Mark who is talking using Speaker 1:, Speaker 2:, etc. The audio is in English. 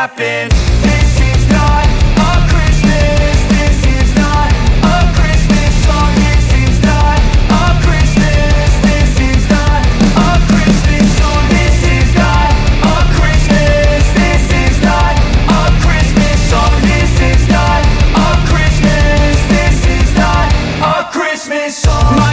Speaker 1: happen. This is not a Christmas. This is not a Christmas song. This is not a Christmas. This is not a Christmas song. This is not a Christmas. This is not a Christmas song. This is not a Christmas. This is not a Christmas song.